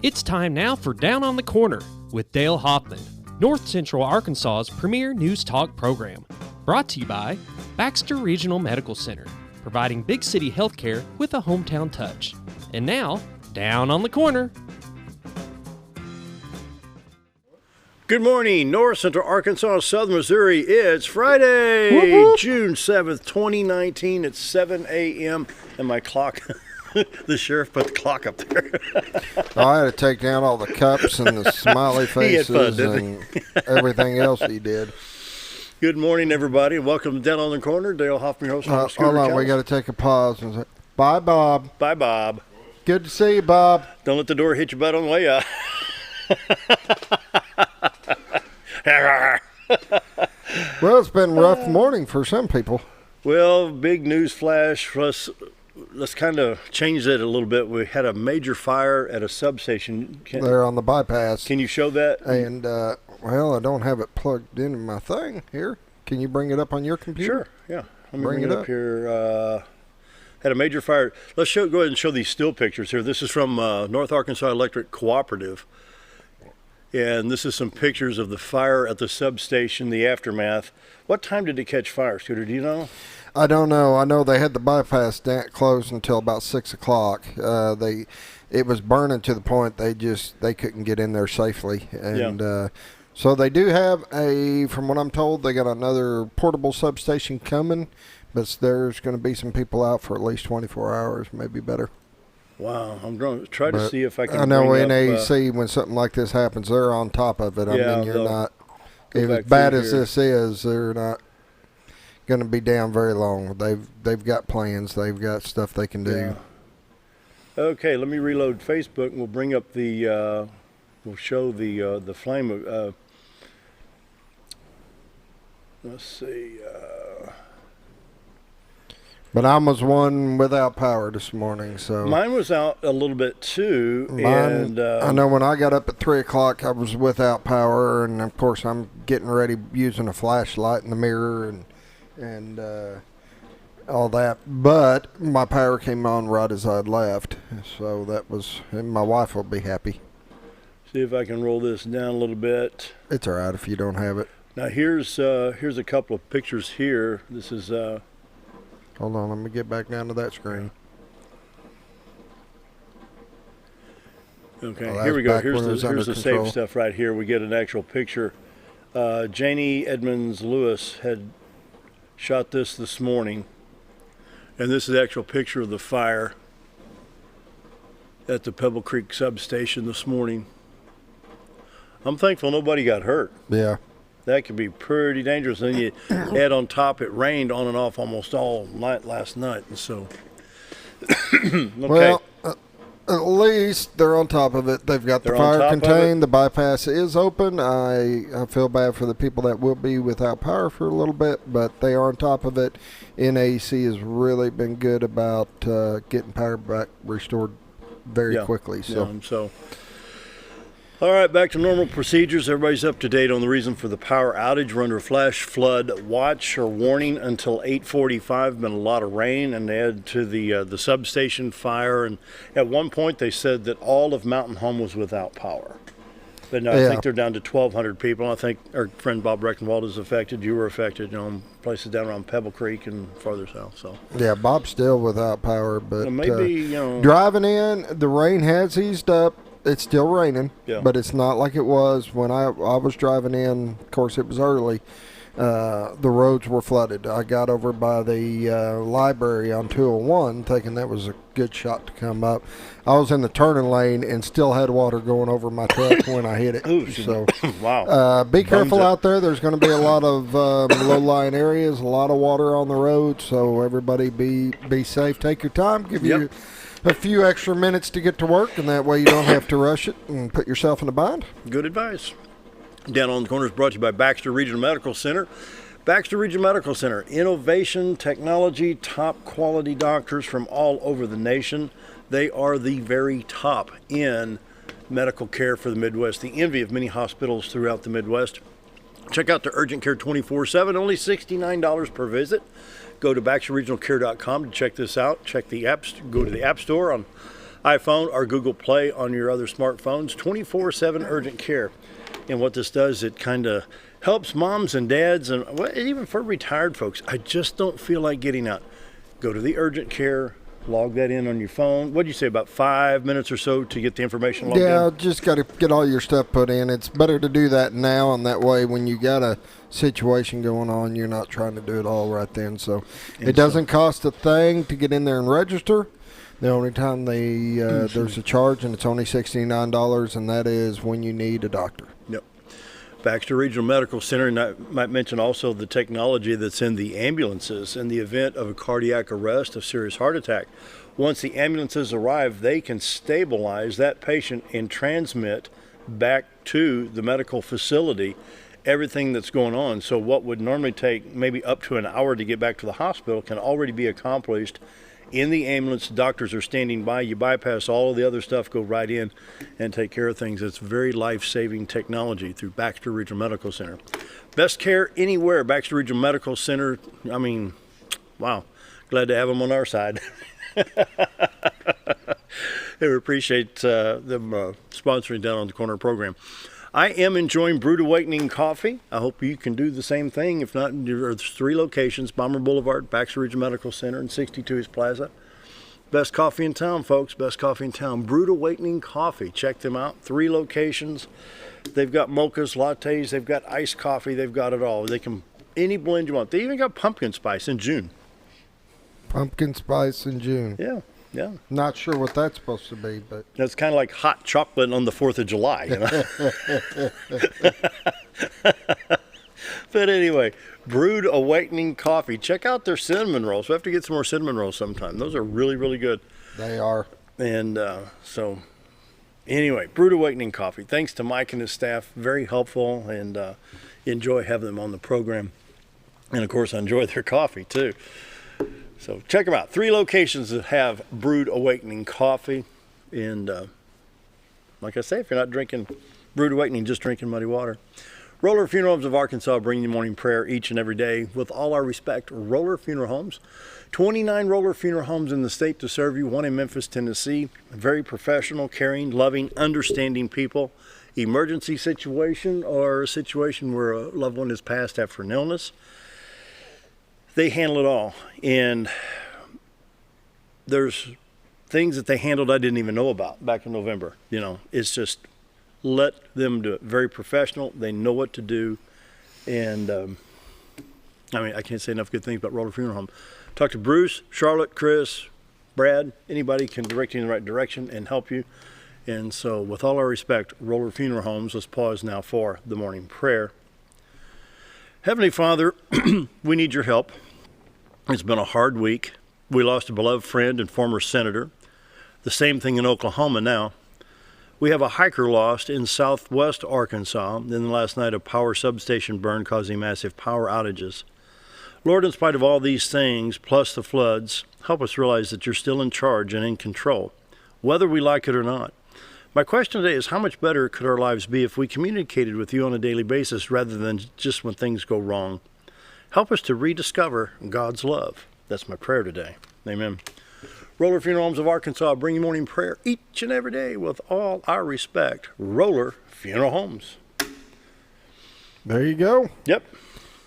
It's time now for Down on the Corner with Dale Hoffman, North Central Arkansas's premier news talk program. Brought to you by Baxter Regional Medical Center, providing big city healthcare with a hometown touch. And now, Down on the Corner. Good morning, North Central Arkansas, Southern Missouri. It's Friday, Whoop, whoop. June 7th, 2019. It's 7 a.m. and my clock, the sheriff put the clock up there. I had to take down all the cups and the smiley He had faces fun, and everything else he did. Good morning, everybody, and welcome to Down on the Corner. Dale Hoffman, host of Hold on, we got to take a pause and say, bye, Bob. Bye, Bob. Good to see you, Bob. Don't let the door hit your butt on the way out. Well, it's been a rough morning for some people. Well, big news flash. Let's kind of change that a little bit. We had a major fire at a substation. They're on the bypass. Can you show that? And, well, I don't have it plugged into my thing here. Can you bring it up on your computer? Sure, yeah. Let me bring it up here. Had a major fire. Let's go ahead and show these still pictures here. This is from North Arkansas Electric Cooperative. And this is some pictures of the fire at the substation, the aftermath. What time did it catch fire, Scooter? Do you know? I don't know. I know they had the bypass closed until about 6 o'clock. It was burning to the point they couldn't get in there safely. And so they do have from what I'm told, they got another portable substation coming, but there's going to be some people out for at least 24 hours, maybe better. Wow, I'm going to try to see if I can. I know bring NAC, when something like this happens, they're on top of it. I mean, you're not, as back bad through as here. this is, they're not going to be down very long. They've got plans. They've got stuff they can do. Yeah. Okay, let me reload Facebook, and we'll bring up the. We'll show the flame. Let's see. But I was one without power this morning, so Mine was out a little bit too. Mine, and I know when I got up at 3 o'clock, I was without power, and of course I'm getting ready using a flashlight in the mirror and all that. But my power came on right as I'd left, so that was. And my wife will be happy. See if I can roll this down a little bit. It's all right if you don't have it. Now here's a couple of pictures here. This is. Hold on, let me get back down to that screen. Okay, Well, here we go. that's back when it was Here's under the control. safe stuff right here. We get an actual picture. Janie Edmonds Lewis had shot this morning, and this is the actual picture of the fire at the Pebble Creek substation this morning. I'm thankful nobody got hurt. Yeah. That could be pretty dangerous. And then you add on top, it rained on and off almost all night last night, and so. Okay. Well, at least they're on top of it. They've got the They're on fire top of contained. The bypass is open. I feel bad for the people that will be without power for a little bit, but they are on top of it. NAC has really been good about getting power back restored very quickly. So. All right, back to normal procedures. Everybody's up to date on the reason for the power outage. We're under a flash flood watch or warning until 8:45. Been a lot of rain, and they add to the substation fire. And at one point, they said that all of Mountain Home was without power. But now I think they're down to 1,200 people. I think our friend Bob Breckenwald is affected. You were affected, in places down around Pebble Creek and farther south. So yeah, Bob's still without power, but maybe driving in, the rain has eased up. It's still raining, Yeah. but it's not like it was when I was driving in. Of course, it was early. The roads were flooded. I got over by the library on 201 thinking that was a good shot to come up. I was in the turning lane and still had water going over my truck when I hit it. Ooh, so, wow. Be careful out there. There's going to be a lot of low-lying areas, a lot of water on the road, so everybody be safe. Take your time. Give you a few extra minutes to get to work, and that way you don't have to rush it and put yourself in a bind. Good advice. Down on the Corner is brought to you by Baxter Regional Medical Center. Baxter Regional Medical Center, innovation, technology, top quality doctors from all over the nation. They are the very top in medical care for the Midwest, the envy of many hospitals throughout the Midwest. Check out their urgent care 24/7, only $69 per visit. Go to BaxterRegionalCare.com to check this out. Check the apps. Go to the App Store on iPhone or Google Play on your other smartphones. 24/7 urgent care. And what this does, it kind of helps moms and dads, and even for retired folks. I just don't feel like getting out. Go to the urgent care, log that in on your phone. What'd you say, about 5 minutes or so to get the information logged in? Yeah, just got to get all your stuff put in. It's better to do that now, and that way when you got a situation going on, you're not trying to do it all right then. So it doesn't cost a thing to get in there and register. The only time there's a charge, and it's only $69, and that is when you need a doctor. Yep. Baxter Regional Medical Center, and I might mention also the technology that's in the ambulances in the event of a cardiac arrest, a serious heart attack. Once the ambulances arrive, they can stabilize that patient and transmit back to the medical facility everything that's going on. So what would normally take maybe up to an hour to get back to the hospital can already be accomplished in the ambulance. Doctors are standing by. You bypass all of the other stuff, go right in and take care of things. It's very life-saving technology through Baxter Regional Medical Center. Best care anywhere, Baxter Regional Medical Center. I mean, wow, glad to have them on our side. We appreciate them sponsoring Down on the Corner program. I am enjoying Brewed Awakening coffee. I hope you can do the same thing. If not, there's 3 locations: Bomber Boulevard, Baxter Regional Medical Center, and 62 East Plaza. Best coffee in town, folks. Best coffee in town. Brewed Awakening coffee. Check them out. 3 locations. They've got mochas, lattes. They've got iced coffee. They've got it all. They can any blend you want. They even got pumpkin spice in June. Pumpkin spice in June. Yeah. Yeah. Not sure what that's supposed to be, but That's kind of like hot chocolate on the 4th of July, you know. But anyway, Brewed Awakening coffee. Check out their cinnamon rolls. We have to get some more cinnamon rolls sometime. Those are really, really good. they are. And so anyway, Brewed Awakening coffee. Thanks to Mike and his staff. Very helpful, and enjoy having them on the program. And of course, I enjoy their coffee too. So check them out. 3 locations that have Brewed Awakening coffee. And like I say, if you're not drinking Brewed Awakening, just drinking muddy water. Roller Funeral Homes of Arkansas, bringing you morning prayer each and every day. With all our respect, Roller Funeral Homes. 29 Roller Funeral Homes in the state to serve you. 1 in Memphis, Tennessee. Very professional, caring, loving, understanding people. Emergency situation or a situation where a loved one has passed after an illness. They handle it all, and there's things that they handled I didn't even know about back in November. You know, it's just let them do it. Very professional. They know what to do, and I mean, I can't say enough good things about Roller Funeral Home. Talk to Bruce, Charlotte, Chris, Brad. Anybody can direct you in the right direction and help you. And so, with all our respect, Roller Funeral Homes. Let's pause now for the morning prayer. Heavenly Father, we need your help. It's been a hard week. We lost a beloved friend and former senator. The same thing in Oklahoma now. We have a hiker lost in southwest Arkansas. Then last night, a power substation burned, causing massive power outages. Lord, in spite of all these things, plus the floods, help us realize that you're still in charge and in control, whether we like it or not. My question today is, how much better could our lives be if we communicated with you on a daily basis rather than just when things go wrong? Help us to rediscover God's love. That's my prayer today. Amen. Roller Funeral Homes of Arkansas, bring you morning prayer each and every day with all our respect. Roller Funeral Homes. There you go. Yep.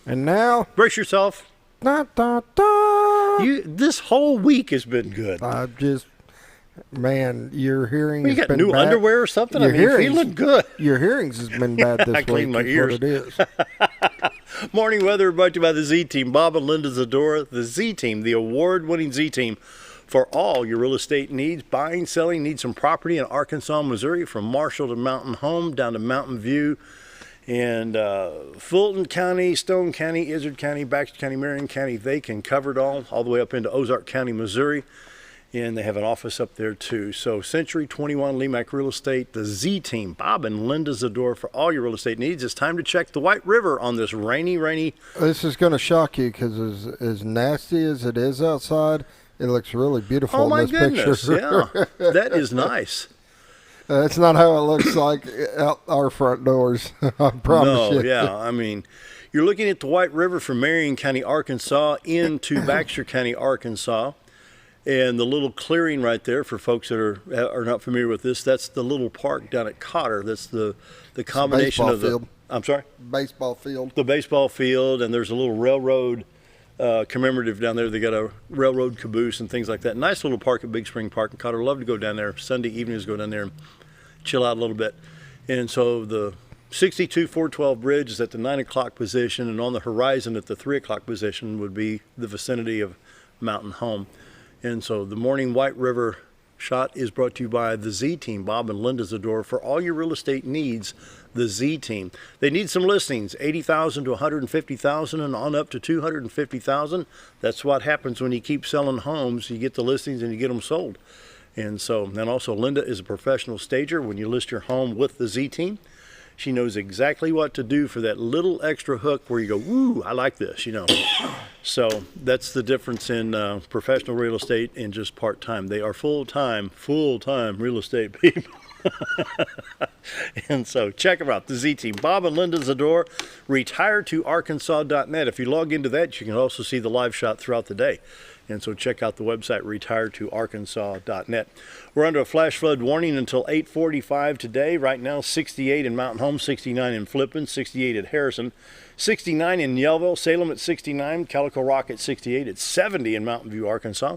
And now, brace yourself. da, da, da. This whole week has been good. Man, your hearing you has got been new bad. Underwear or something? Your I mean, you're feeling good. Your hearings has been bad this I week. cleaned my ears. What it is. Morning weather brought to you by the Z-Team. Bob and Linda Zadora, the Z-Team, the award-winning Z-Team for all your real estate needs. Buying, selling, need some property in Arkansas, Missouri, from Marshall to Mountain Home, down to Mountain View, and Fulton County, Stone County, Izard County, Baxter County, Marion County. They can cover it all the way up into Ozark County, Missouri. And they have an office up there too. So Century 21 Lemac Real Estate, the Z-Team, Bob and Linda Zador for all your real estate needs. It's time to check the White River on this rainy. This is going to shock you because as nasty as it is outside, it looks really beautiful in this goodness, picture. Yeah, that is nice. That's not how it looks like out our front doors. I promise you. Yeah. I mean, you're looking at the White River from Marion County, Arkansas into Baxter County, Arkansas. And the little clearing right there, for folks that are not familiar with this, that's the little park down at Cotter. That's the combination of the field. I'm sorry? Baseball field. The baseball field, and there's a little railroad commemorative down there. They got a railroad caboose and things like that. Nice little park at Big Spring Park in Cotter. Love to go down there. Sunday evenings, go down there and chill out a little bit. And so the 62-412 bridge is at the 9 o'clock position, and on the horizon at the 3 o'clock position would be the vicinity of Mountain Home. And so the morning White River shot is brought to you by the Z Team, Bob and Linda Zador. For all your real estate needs, the Z Team. They need some listings, 80,000 to 150,000 and on up to 250,000. That's what happens when you keep selling homes. You get the listings and you get them sold. And also Linda is a professional stager. When you list your home with the Z Team, she knows exactly what to do for that little extra hook where you go, woo, I like this, So that's the difference in professional real estate and just part-time. They are full-time real estate people. And so check them out, the Z Team. Bob and Linda Zador, retiretoarkansas.net. If you log into that, you can also see the live shot throughout the day. And so check out the website, retiretoarkansas.net. We're under a flash flood warning until 8:45 today. Right now, 68 in Mountain Home, 69 in Flippin, 68 at Harrison, 69 in Yellville, Salem at 69, Calico Rock at 68, it's 70 in Mountain View, Arkansas.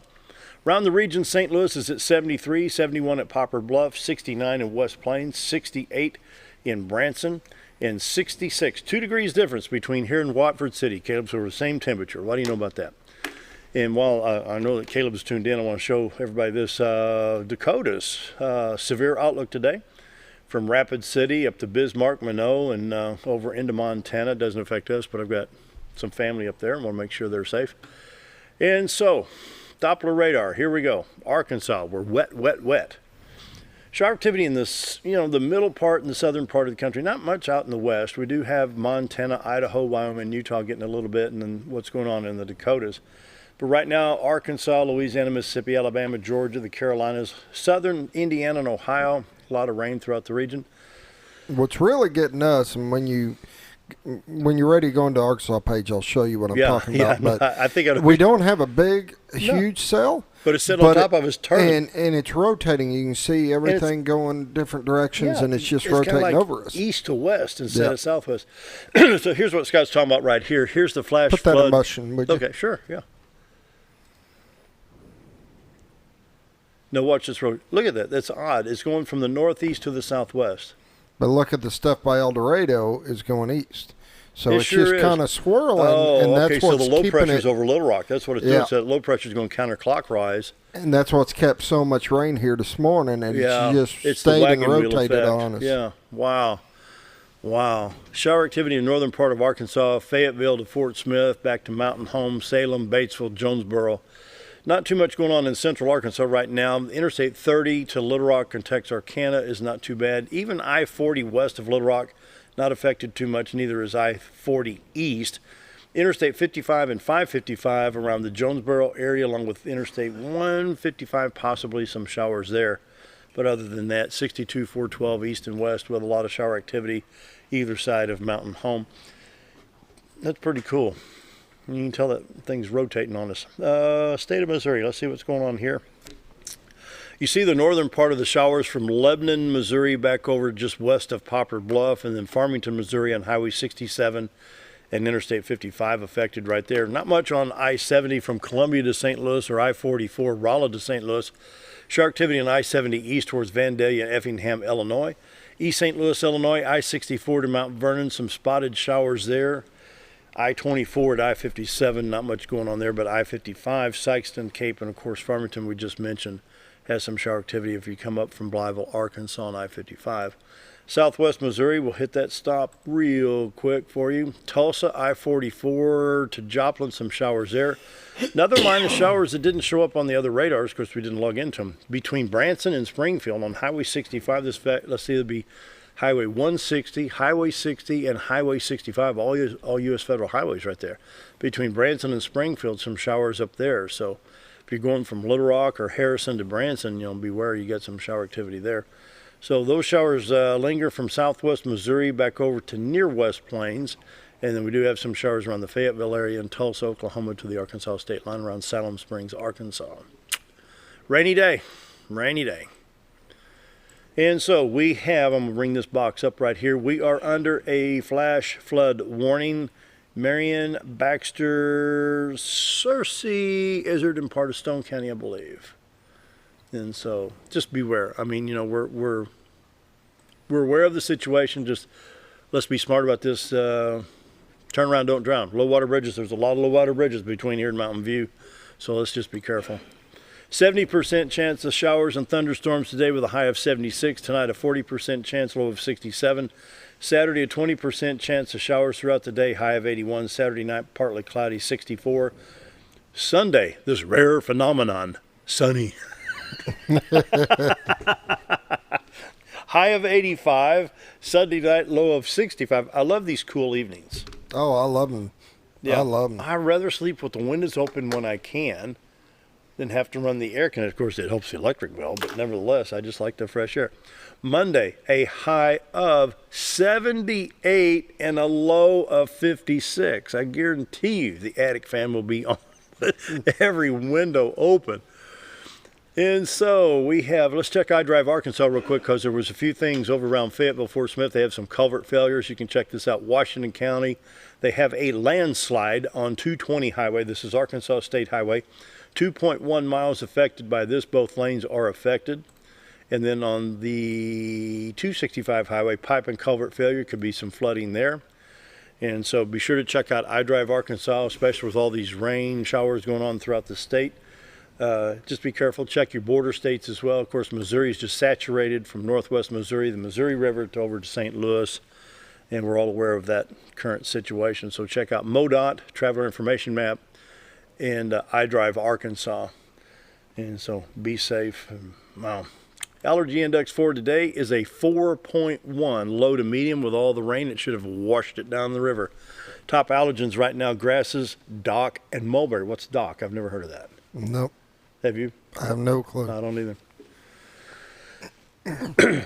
Around the region, St. Louis is at 73, 71 at Poplar Bluff, 69 in West Plains, 68 in Branson, and 66. 2 degrees difference between here and Watford City. Caleb's over the same temperature. What do you know about that? And while I know that Caleb is tuned in, I want to show everybody this Dakota's severe outlook today. From Rapid City up to Bismarck, Minot, and over into Montana. It doesn't affect us, but I've got some family up there and want to make sure they're safe. And so, Doppler radar, here we go. Arkansas, we're wet, wet, wet. Shower activity in this, the middle part and the southern part of the country, not much out in the west. We do have Montana, Idaho, Wyoming, Utah getting a little bit, and then what's going on in the Dakotas. But right now, Arkansas, Louisiana, Mississippi, Alabama, Georgia, the Carolinas, southern Indiana and Ohio, a lot of rain throughout the region. What's really getting us, and when you're ready to go into Arkansas page, I'll show you what I'm talking about. But I think we don't have a big, huge cell. But it's sitting on top of his turret. And it's rotating. You can see everything going different directions, and it's just rotating like over us. East to west instead of southwest. So here's what Scott's talking about right here. Here's the flash flood. Put that in motion, would you? Okay, sure, yeah. Now watch this road. Look at that. That's odd. It's going from the northeast to the southwest. But look at the stuff by El Dorado is going east. So it's sure just kind of swirling, and that's so what's the low keeping pressure's it over Little Rock. That's what it's doing. So that low pressure's going counterclockwise. And that's what's kept so much rain here this morning, and it's just stayed and rotated on us. Yeah, wow. Shower activity in the northern part of Arkansas, Fayetteville to Fort Smith, back to Mountain Home, Salem, Batesville, Jonesboro. Not too much going on in central Arkansas right now. Interstate 30 to Little Rock and Texarkana is not too bad. Even I-40 west of Little Rock, not affected too much. Neither is I-40 east. Interstate 55 and 555 around the Jonesboro area, along with Interstate 155, possibly some showers there. But other than that, 62, 412 east and west with a lot of shower activity either side of Mountain Home. That's pretty cool. You can tell that thing's rotating on us. State of Missouri, let's see what's going on here. You see the northern part of the showers from Lebanon, Missouri, back over just west of Poplar Bluff, and then Farmington, Missouri on Highway 67 and Interstate 55 affected right there. Not much on I-70 from Columbia to St. Louis or I-44 Rolla to St. Louis. Shower activity on I-70 east towards Vandalia and Effingham, Illinois. East St. Louis, Illinois, I-64 to Mount Vernon, some spotted showers there. I-24 to I-57, not much going on there, but I-55, Sykeston, Cape, and of course Farmington we just mentioned has some shower activity if you come up from Blytheville, Arkansas on I-55. Southwest Missouri will hit that stop real quick for you. Tulsa, I-44 to Joplin, some showers there. Another line of showers that didn't show up on the other radars because we didn't log into them. Between Branson and Springfield on Highway 65, let's see, it'll be Highway 160, Highway 60, and Highway 65, all U.S. federal highways right there. Between Branson and Springfield, some showers up there. So if you're going from Little Rock or Harrison to Branson, beware, you got some shower activity there. So those showers linger from southwest Missouri back over to near West Plains. And then we do have some showers around the Fayetteville area and Tulsa, Oklahoma to the Arkansas state line around Salem Springs, Arkansas. Rainy day. Rainy day. And so we have, I'm going to bring this box up right here. We are under a flash flood warning. Marion, Baxter, Searcy, Izard, and part of Stone County, I believe. And so just beware. I mean, we're aware of the situation. Just let's be smart about this. Turn around, don't drown. Low water bridges. There's a lot of low water bridges between here and Mountain View. So let's just be careful. 70% chance of showers and thunderstorms today with a high of 76. Tonight a 40% chance, low of 67. Saturday a 20% chance of showers throughout the day, high of 81. Saturday night partly cloudy, 64. Sunday, this rare phenomenon, sunny. High of 85. Sunday night low of 65. I love these cool evenings. Oh, I love them. Yeah, I love them. I'd rather sleep with the windows open when I can than have to run the air conditioner. Of course, it helps the electric bill, but nevertheless, I just like the fresh air. Monday, a high of 78 and a low of 56. I guarantee you the attic fan will be on with every window open. And so we have, let's check iDrive Arkansas real quick because there was a few things over around Fayetteville, Fort Smith. They have some culvert failures. You can check this out. Washington County, they have a landslide on 220 highway. This is Arkansas State Highway. 2.1 miles affected by this. Both lanes are affected. And then on the 265 highway, pipe and culvert failure. Could be some flooding there. And so be sure to check out iDrive Arkansas, especially with all these rain showers going on throughout the state. Just be careful. Check your border states as well. Of course, Missouri is just saturated from northwest Missouri, the Missouri River, to over to St. Louis. And we're all aware of that current situation. So check out MoDOT, Traveler Information Map, and iDrive Arkansas. And so be safe. Wow. Allergy index for today is a 4.1, low to medium. With all the rain, it should have washed it down the river. Top allergens right now, grasses, dock, and mulberry. What's dock? I've never heard of that. Nope. Have you? I have no clue. I don't either.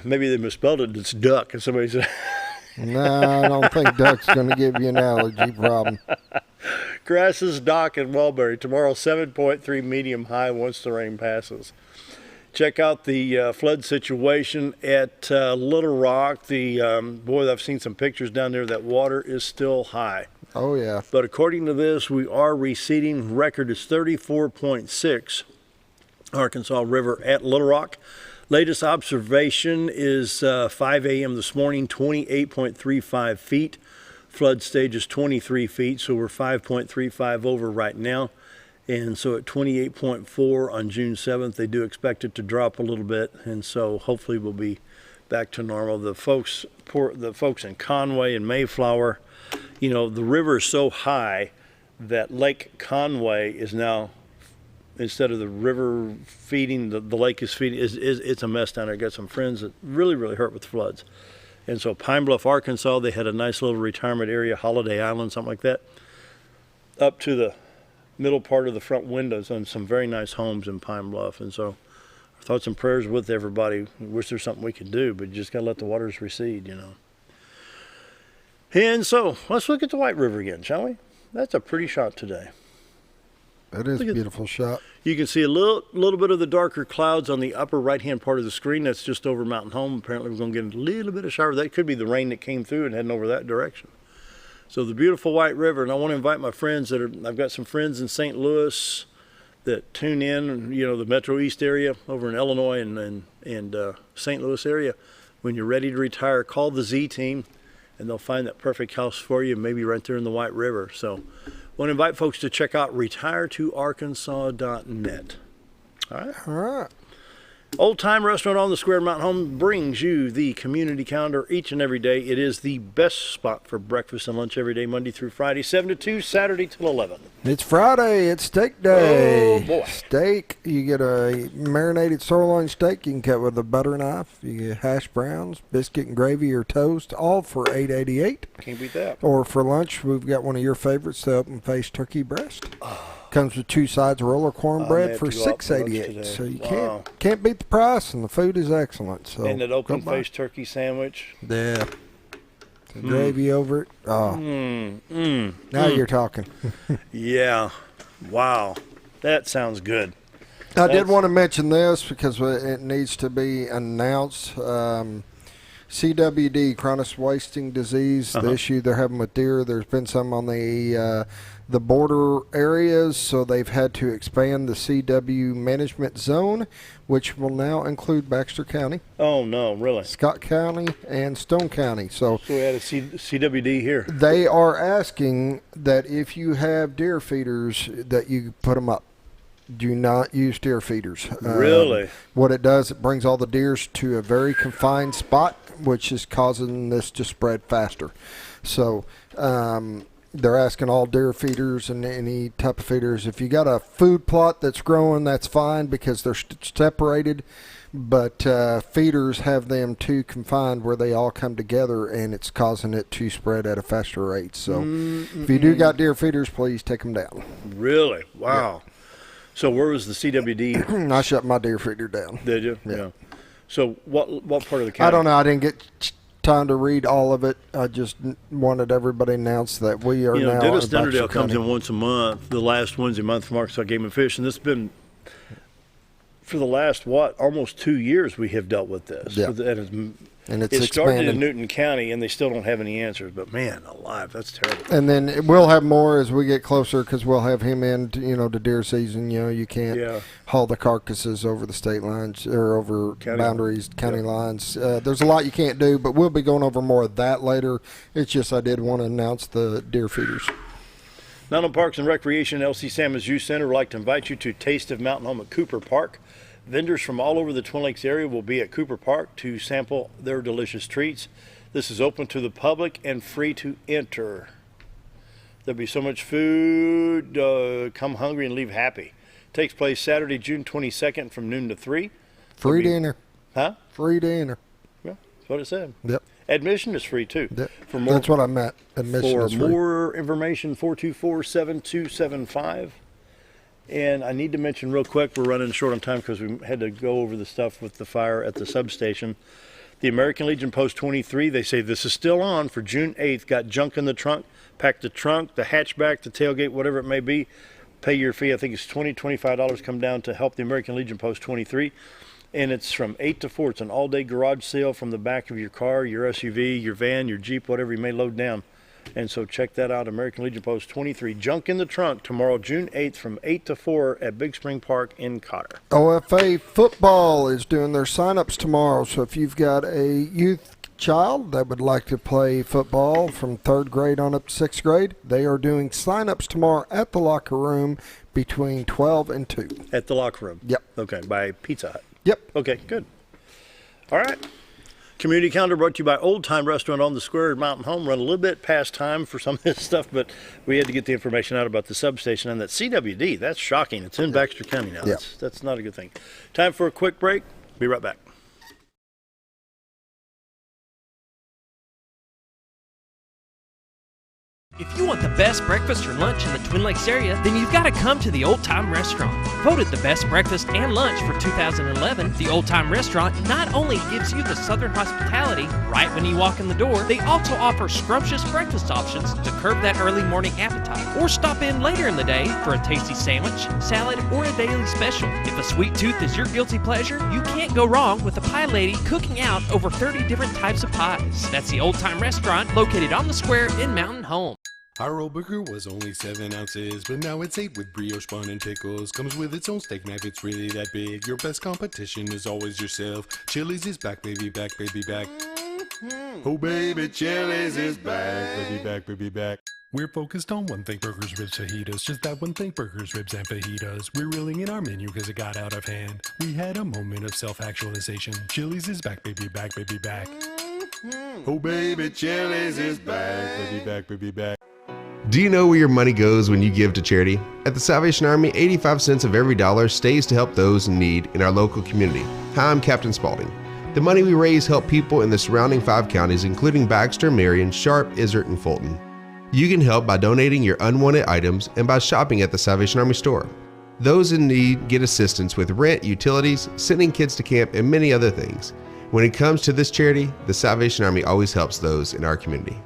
Maybe they misspelled it. It's duck. And somebody said... No, I don't think duck's going to give you an allergy problem. Grasses, dock, and mulberry. Tomorrow, 7.3 medium high once the rain passes. Check out the flood situation at Little Rock. Boy, I've seen some pictures down there. That water is still high. Oh, yeah. But according to this, we are receding. Record is 34.6. Arkansas River at Little Rock. Latest observation is 5 a.m. this morning, 28.35 feet. Flood stage is 23 feet, so we're 5.35 over right now. And so at 28.4 on June 7th, they do expect it to drop a little bit. And so hopefully we'll be back to normal. The folks in Conway and Mayflower, the river is so high that Lake Conway is now, instead of the river feeding, the lake is feeding. It's a mess down there. I got some friends that really, really hurt with floods. And so Pine Bluff, Arkansas, they had a nice little retirement area, Holiday Island, something like that, up to the middle part of the front windows on some very nice homes in Pine Bluff. And so our thoughts and prayers with everybody. We wish there's something we could do, but you just got to let the waters recede, And so let's look at the White River again, shall we? That's a pretty shot today. It is a beautiful shot. You can see a little bit of the darker clouds on the upper right-hand part of the screen. That's just over Mountain Home. Apparently we're going to get a little bit of shower. That could be the rain that came through and heading over that direction. So the beautiful White River, and I want to invite my friends I've got some friends in St. Louis that tune in, the Metro East area over in Illinois and St. Louis area. When you're ready to retire, call the Z team and they'll find that perfect house for you, maybe right there in the White River. So I want to invite folks to check out retiretoarkansas.net. All right. All right. Old Time Restaurant on the Square, Mountain Home, brings you the community calendar each and every day. It is the best spot for breakfast and lunch every day, Monday through Friday, 7 to 2, Saturday till 11. It's Friday. It's steak day. Oh, boy. Steak. You get a marinated sirloin steak. You can cut with a butter knife. You get hash browns, biscuit and gravy, or toast, all for $8.88. Can't beat that. Or for lunch, we've got one of your favorites, the open-faced turkey breast. Comes with 2 sides of roller cornbread for $6.88. So you can't beat the price, and the food is excellent. So and that open-faced turkey sandwich. Yeah. The gravy over it. Oh. Now you're talking. Yeah. Wow. That sounds good. I did want to mention this because it needs to be announced. CWD, chronic wasting disease, the issue they're having with deer. There's been some on the border areas, so they've had to expand the CW management zone, which will now include Baxter County. Oh, no, really? Scott County and Stone County. So we had a CWD here. They are asking that if you have deer feeders, that you put them up. Do not use deer feeders. Really? What it does, it brings all the deers to a very confined spot, which is causing this to spread faster. So they're asking all deer feeders and any type of feeders. If you got a food plot that's growing, that's fine because they're separated. But feeders have them too confined where they all come together, and it's causing it to spread at a faster rate. So if you do got deer feeders, please take them down. Really? Wow. Yeah. So where was the CWD? I shut my deer feeder down. Did you? Yeah. So what part of the county? I don't know. I didn't get time to read all of it. I just wanted everybody to announce that we are now. Dennis Dunderdale comes in once a month, the last Wednesday month from Arkansas Game and Fish, and this has been for the last almost 2 years we have dealt with this. Yeah. And it started in Newton County, and they still don't have any answers. But man, alive, that's terrible. And then we'll have more as we get closer because we'll have him in. To deer season. You can't haul the carcasses over the state lines or over county lines. There's a lot you can't do, but we'll be going over more of that later. It's just I did want to announce the deer feeders. Mountain Parks and Recreation, LC Salmons Youth Center would like to invite you to Taste of Mountain Home at Cooper Park. Vendors from all over the Twin Lakes area will be at Cooper Park to sample their delicious treats. This is open to the public and free to enter. There'll be so much food. Come hungry and leave happy. Takes place Saturday, June 22nd from noon to 3. Free dinner. Huh? Free dinner. Yeah, that's what it said. Yep. Admission is free, too. Yep. That's what I meant. Admission is free. For more information, 424-7275. And I need to mention real quick, we're running short on time because we had to go over the stuff with the fire at the substation. The American Legion Post 23, they say this is still on for June 8th. Got junk in the trunk. Pack the trunk, the hatchback, the tailgate, whatever it may be. Pay your fee. I think it's $25 come down to help the American Legion Post 23. And it's from 8 to 4. It's an all-day garage sale from the back of your car, your SUV, your van, your Jeep, whatever you may load down. And so check that out, American Legion Post 23. Junk in the Trunk, tomorrow, June 8th from 8 to 4 at Big Spring Park in Cotter. OFA football is doing their sign-ups tomorrow. So if you've got a youth child that would like to play football from 3rd grade on up to 6th grade, they are doing sign-ups tomorrow at the locker room between 12 and 2. At the locker room? Yep. Okay, by Pizza Hut? Yep. Okay, good. All right. Community calendar brought to you by Old Time Restaurant on the Square at Mountain Home. Run a little bit past time for some of this stuff, but we had to get the information out about the substation and that CWD. That's shocking. It's in Baxter County now. Yeah. That's not a good thing. Time for a quick break. Be right back. If you want the best breakfast or lunch in the Twin Lakes area, then you've got to come to the Old Time Restaurant. Voted the best breakfast and lunch for 2011, the Old Time Restaurant not only gives you the Southern hospitality right when you walk in the door, they also offer scrumptious breakfast options to curb that early morning appetite. Or stop in later in the day for a tasty sandwich, salad, or a daily special. If a sweet tooth is your guilty pleasure, you can't go wrong with a pie lady cooking out over 30 different types of pies. That's the Old Time Restaurant located on the square in Mountain Home. Our old burger was only 7 ounces, but now it's 8 with brioche bun and pickles. Comes with its own steak knife, it's really that big. Your best competition is always yourself. Chili's is back, baby, back, baby, back. Oh, baby, Chili's is back, baby, back, baby, back. We're focused on one thing, burgers, ribs, fajitas. Just that one thing, burgers, ribs, and fajitas. We're reeling in our menu because it got out of hand. We had a moment of self-actualization. Chili's is back, baby, back, baby, back. Oh, baby, Chili's is back, baby, back, baby, back. Do you know where your money goes when you give to charity? At the Salvation Army, 85 cents of every dollar stays to help those in need in our local community. Hi, I'm Captain Spaulding. The money we raise help people in the surrounding 5 counties, including Baxter, Marion, Sharp, Izzard, and Fulton. You can help by donating your unwanted items and by shopping at the Salvation Army store. Those in need get assistance with rent, utilities, sending kids to camp, and many other things. When it comes to this charity, the Salvation Army always helps those in our community.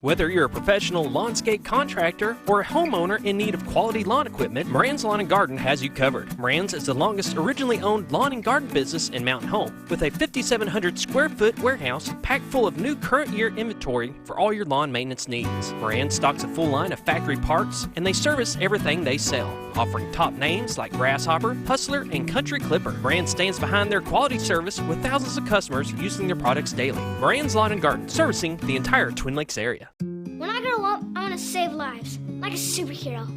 Whether you're a professional lawnscape contractor or a homeowner in need of quality lawn equipment, Moran's Lawn & Garden has you covered. Moran's is the longest originally owned lawn and garden business in Mountain Home, with a 5,700 square foot warehouse packed full of new current year inventory for all your lawn maintenance needs. Moran stocks a full line of factory parts, and they service everything they sell, offering top names like Grasshopper, Hustler, and Country Clipper. Moran stands behind their quality service with thousands of customers using their products daily. Moran's Lawn & Garden, servicing the entire Twin Lakes area. When I grow up, I want to save lives, like a superhero,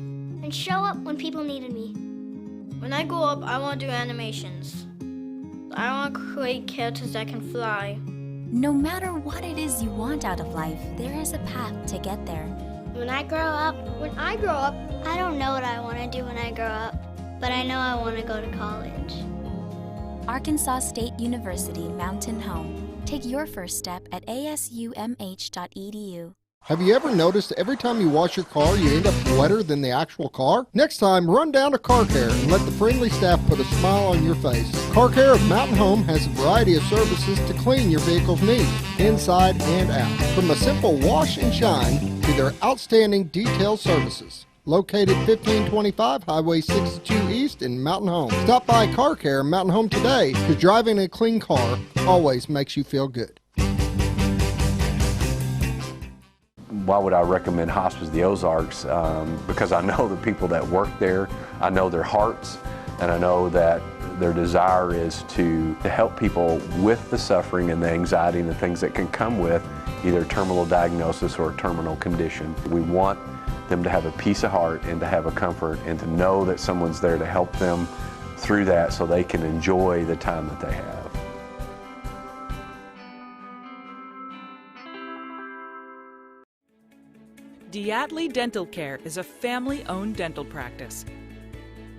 and show up when people needed me. When I grow up, I want to do animations. I want to create characters that can fly. No matter what it is you want out of life, there is a path to get there. When I grow up, I don't know what I want to do when I grow up, but I know I want to go to college. Arkansas State University Mountain Home. Take your first step at asumh.edu. Have you ever noticed every time you wash your car, you end up wetter than the actual car? Next time, run down to Car Care and let the friendly staff put a smile on your face. Car Care of Mountain Home has a variety of services to clean your vehicle's needs, inside and out. From a simple wash and shine to their outstanding detailed services. Located 1525 Highway 62 East in Mountain Home. Stop by Car Care in Mountain Home today, because driving a clean car always makes you feel good. Why would I recommend Hospice of the Ozarks? Because I know the people that work there, I know their hearts, and I know that their desire is to help people with the suffering and the anxiety and the things that can come with either terminal diagnosis or a terminal condition. We want them to have a peace of heart and to have a comfort and to know that someone's there to help them through that so they can enjoy the time that they have. Diatley Dental Care is a family-owned dental practice.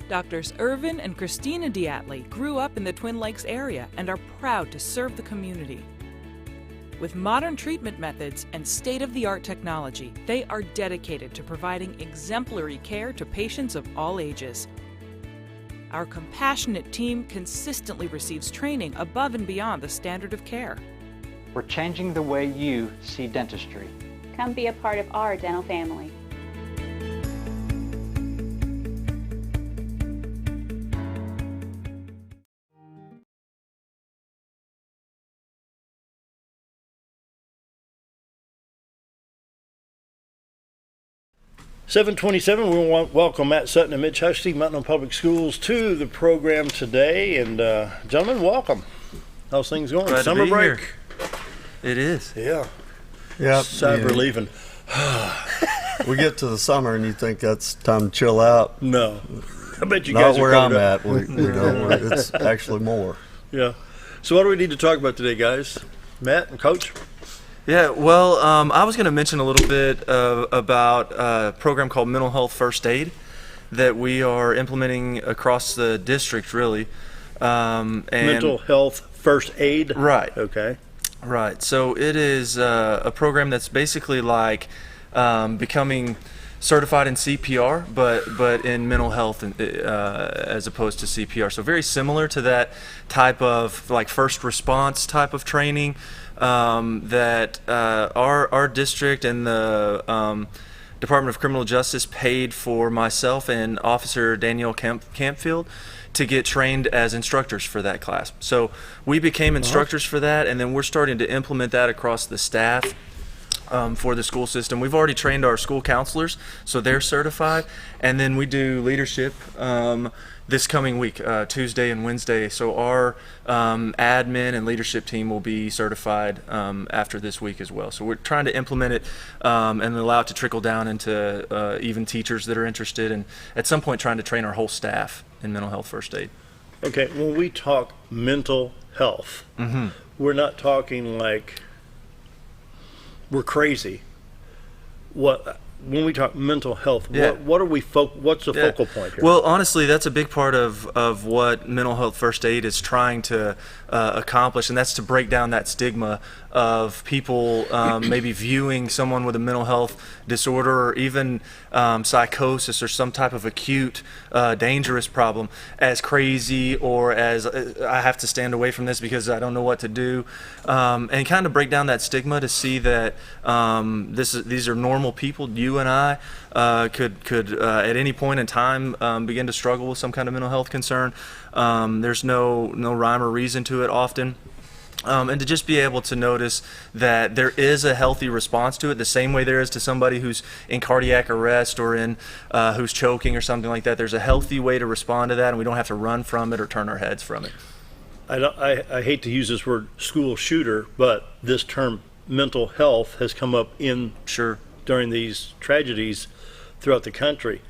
Doctors Irvin and Christina Diatley grew up in the Twin Lakes area and are proud to serve the community. With modern treatment methods and state-of-the-art technology, they are dedicated to providing exemplary care to patients of all ages. Our compassionate team consistently receives training above and beyond the standard of care. We're changing the way you see dentistry. Come be a part of our dental family. (7:27). We want to welcome Matt Sutton and Mitch Huskey, Mountain Home Public Schools, to the program today. And gentlemen, welcome. How's things going? Glad Summer to be break. Here. It is. Yeah. Yep. Sad we're leaving. We get to the summer and you think that's time to chill out. No. I bet you Not guys are where I'm coming at. It's actually more. Yeah. So what do we need to talk about today, guys? Matt and Coach? Yeah, well, I was going to mention a little bit about a program called Mental Health First Aid that we are implementing across the district, really. And Mental Health First Aid? Right. Okay. Right. So it is a program that's basically like becoming certified in CPR, but in mental health as opposed to CPR. So very similar to that type of like first response type of training that our district and the Department of Criminal Justice paid for myself and Officer Danielle Campfield to get trained as instructors for that class. So we became instructors for that, and then we're starting to implement that across the staff for the school system. We've already trained our school counselors, so they're certified, and then we do leadership this coming week, Tuesday and Wednesday. So our admin and leadership team will be certified after this week as well. So we're trying to implement it and allow it to trickle down into even teachers that are interested, and at some point trying to train our whole staff in mental health first aid. Okay, when we talk mental health, we're not talking like we're crazy. What when we talk mental health, Yeah. what are we what's the focal point here? Well, honestly, that's a big part of what mental health first aid is trying to accomplish, and that's to break down that stigma of people maybe viewing someone with a mental health disorder or even psychosis or some type of acute dangerous problem as crazy, or as I have to stand away from this because I don't know what to do, and kind of break down that stigma to see that these are normal people. You and I could at any point in time begin to struggle with some kind of mental health concern. There's no rhyme or reason to it often. And to just be able to notice that there is a healthy response to it, the same way there is to somebody who's in cardiac arrest or in who's choking or something like that. There's a healthy way to respond to that, and we don't have to run from it or turn our heads from it. I hate to use this word school shooter, but this term mental health has come up during these tragedies throughout the country.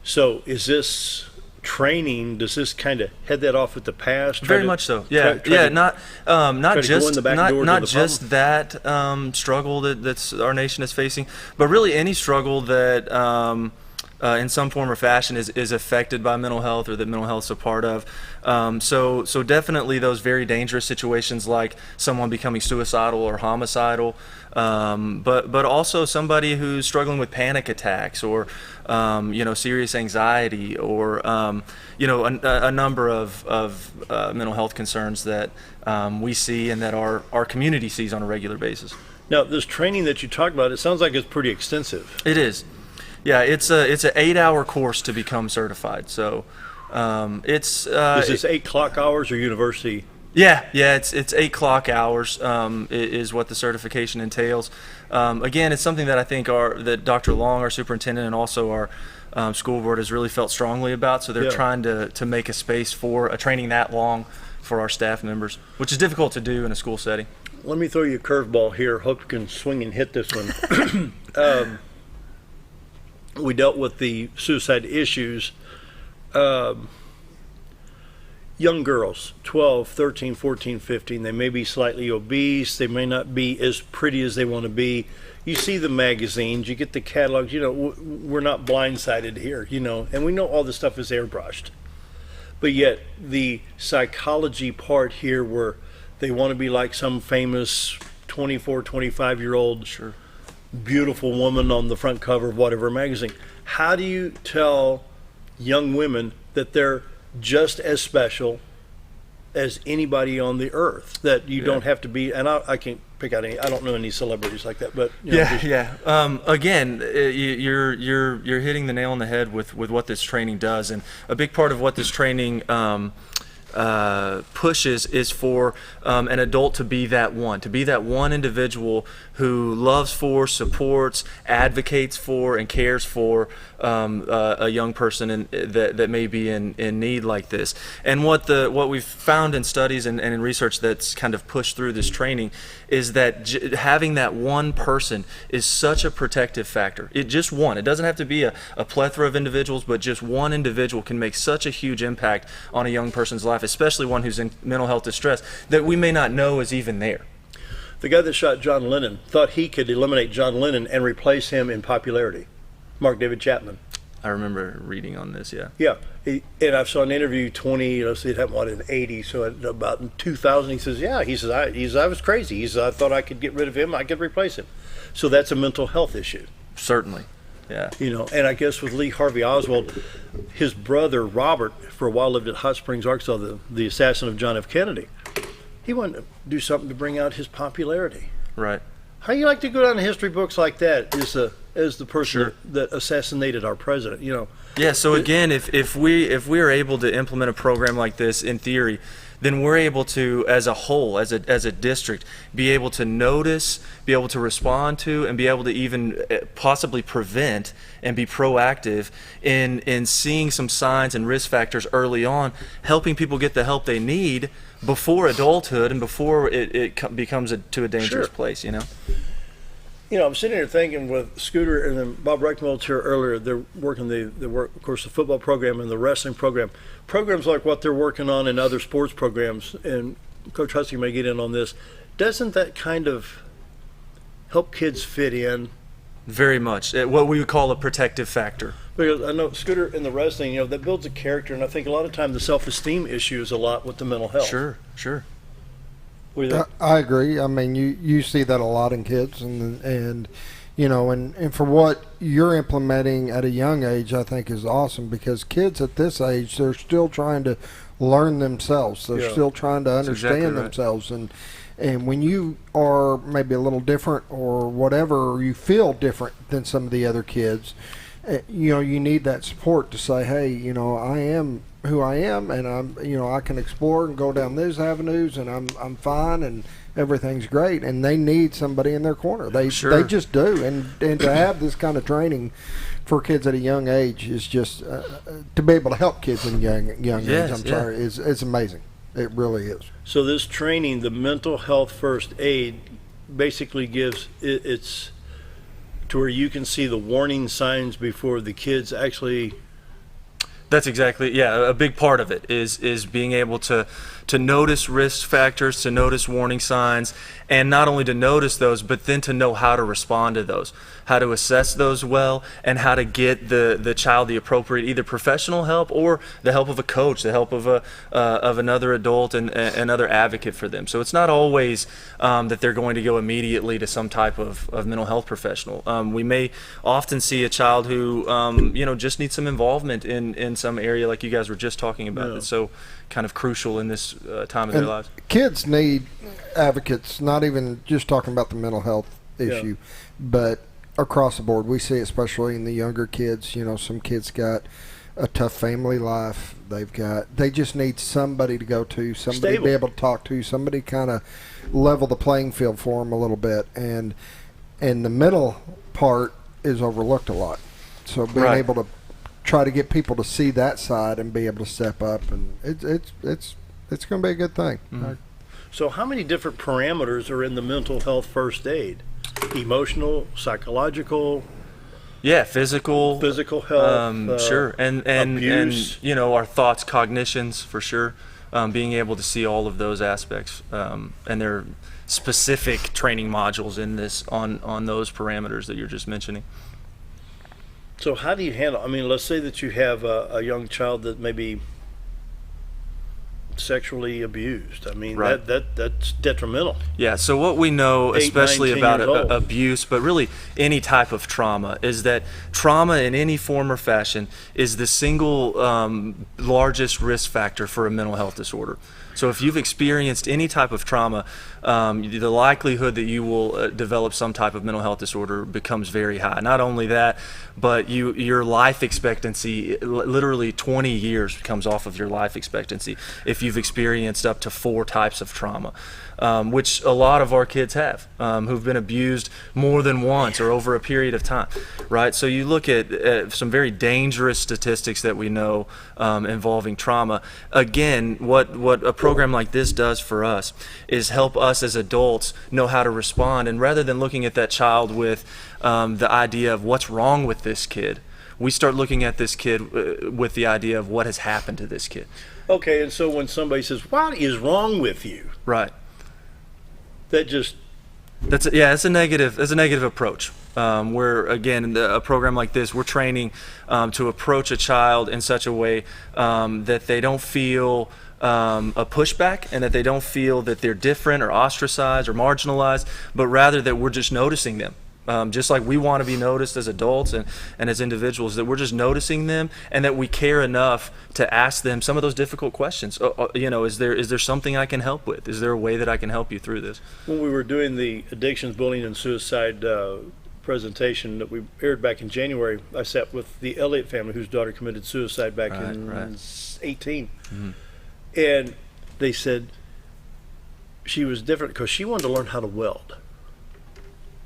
So is this training, does this kind of head that off at the past? Very much so. Yeah, not just that struggle that's our nation is facing, but really any struggle that in some form or fashion is affected by mental health, or that mental health is a part of. So definitely those very dangerous situations, like someone becoming suicidal or homicidal, but also somebody who's struggling with panic attacks or serious anxiety, or a number of mental health concerns that we see and that our community sees on a regular basis. Now, this training that you talked about, it sounds like it's pretty extensive. It is. Yeah, it's an 8-hour course to become certified. So it's is this 8 clock hours or university? Yeah, it's 8 clock hours is what the certification entails. Again, it's something that I think that Dr. Long, our superintendent, and also our school board has really felt strongly about. So they're trying to make a space for a training that long for our staff members, which is difficult to do in a school setting. Let me throw you a curveball here. Hope you can swing and hit this one. We dealt with the suicide issues. Young girls, 12, 13, 14, 15, they may be slightly obese. They may not be as pretty as they want to be. You see the magazines, you get the catalogs. We're not blindsided here, and we know all this stuff is airbrushed. But yet the psychology part here, where they want to be like some famous 24, 25-year-old beautiful woman on the front cover of whatever magazine. How do you tell young women that they're just as special as anybody on the earth, that you don't have to be, and I can't pick out any, I don't know any celebrities like that, but again, you're hitting the nail on the head with what this training does, and a big part of what this training pushes is for an adult to be that one individual who loves for, supports, advocates for, and cares for a young person that may be in need like this. And what we've found in studies and in research that's kind of pushed through this training is that having that one person is such a protective factor. It doesn't have to be a plethora of individuals, but just one individual can make such a huge impact on a young person's life, especially one who's in mental health distress, that we may not know is even there. The guy that shot John Lennon thought he could eliminate John Lennon and replace him in popularity. Mark David Chapman. I remember reading on this, yeah. Yeah, and I saw an interview it happened in 80, so about in 2000, he says, I was crazy. I thought I could get rid of him, I could replace him. So that's a mental health issue. Certainly, yeah. And I guess with Lee Harvey Oswald, his brother Robert, for a while lived at Hot Springs, Arkansas, the assassin of John F. Kennedy. He wanted to do something to bring out his popularity. Right. How do you like to go down in history books like that as the person that assassinated our president, Yeah, so again, if we are able to implement a program like this in theory, then we're able to, as a whole, as a district, be able to notice, be able to respond to, and be able to even possibly prevent and be proactive in seeing some signs and risk factors early on, helping people get the help they need before adulthood and before it becomes to a dangerous place, I'm sitting here thinking with Scooter and then Bob Reichmeld's here earlier, they're working of course, the football program and the wrestling program. Programs like what they're working on in other sports programs, and Coach Huskey may get in on this, doesn't that kind of help kids fit in Very much. What we would call a protective factor. Because I know, Scooter, in the wrestling, that builds a character, and I think a lot of time the self-esteem issue is a lot with the mental health. Sure. I agree. I mean, you see that a lot in kids, and for what you're implementing at a young age, I think is awesome, because kids at this age, they're still trying to learn themselves. They're still trying to understand themselves, and when you are maybe a little different or whatever, or you feel different than some of the other kids, you need that support to say, hey, I am who I am, and I can explore and go down these avenues, and I'm fine, and everything's great. And they need somebody in their corner. They just do. And to have this kind of training for kids at a young age is just to be able to help kids in a young age. It's amazing. It really is. So this training, the mental health first aid, basically gives it's to where you can see the warning signs before the kids actually. That's exactly, a big part of it is being able to notice risk factors, to notice warning signs, and not only to notice those, but then to know how to respond to those, how to assess those well, and how to get the child the appropriate either professional help or the help of a coach, the help of another adult and another advocate for them. So it's not always that they're going to go immediately to some type of mental health professional. We may often see a child who just needs some involvement in some area like you guys were just talking about. It's so kind of crucial in this time of their lives. Kids need advocates, not even just talking about the mental health issue, but across the board. We see, especially in the younger kids, some kids got a tough family life. They just need somebody to go to, somebody to be able to talk to, somebody kind of level the playing field for them a little bit. And the mental part is overlooked a lot. So being able to try to get people to see that side and be able to step up, and it's going to be a good thing. Mm-hmm. So how many different parameters are in the mental health first aid? Emotional, psychological, physical health, sure, and abuse. And our thoughts, cognitions, for sure. Being able to see all of those aspects, and there are specific training modules in this on those parameters that you're just mentioning. So how do you handle, let's say that you have a young child that may be sexually abused. That's detrimental. Yeah, so what we know, 8, especially 9, 10 about years old. abuse, but really any type of trauma, is that trauma in any form or fashion is the single largest risk factor for a mental health disorder. So if you've experienced any type of trauma, the likelihood that you will develop some type of mental health disorder becomes very high. Not only that, but your life expectancy, literally 20 years comes off of your life expectancy if you've experienced up to 4 types of trauma, which a lot of our kids have, who've been abused more than once or over a period of time, right? So you look at some very dangerous statistics that we know involving trauma. Again, what a program like this does for us is help us as adults know how to respond, and rather than looking at that child with the idea of what's wrong with this kid, we start looking at this kid with the idea of what has happened to this kid. Okay, and so when somebody says, "What is wrong with you?" Right. That's a negative approach. Where again, in a program like this, we're training to approach a child in such a way that they don't feel a pushback, and that they don't feel that they're different or ostracized or marginalized, but rather that we're just noticing them. Just like we want to be noticed as adults and as individuals, that we're just noticing them, and that we care enough to ask them some of those difficult questions. Is there something I can help with? Is there a way that I can help you through this? When we were doing the addictions, bullying, and suicide presentation that we aired back in January, I sat with the Elliott family whose daughter committed suicide back in 18. Mm-hmm. And they said she was different because she wanted to learn how to weld.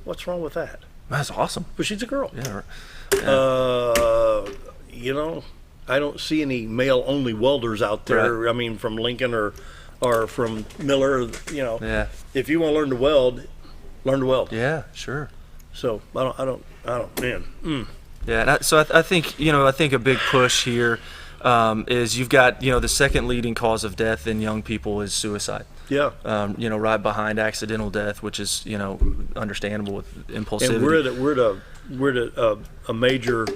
What's wrong with that? That's awesome. But she's a girl. Yeah. I don't see any male-only welders out there. Right. From Lincoln or from Miller. Yeah. If you want to learn to weld, learn to weld. Yeah, sure. So I don't. Man. Yeah. So I think a big push here is you've got, the second leading cause of death in young people is suicide. Yeah. Right behind accidental death, which is, understandable with impulsivity. And we're at a major,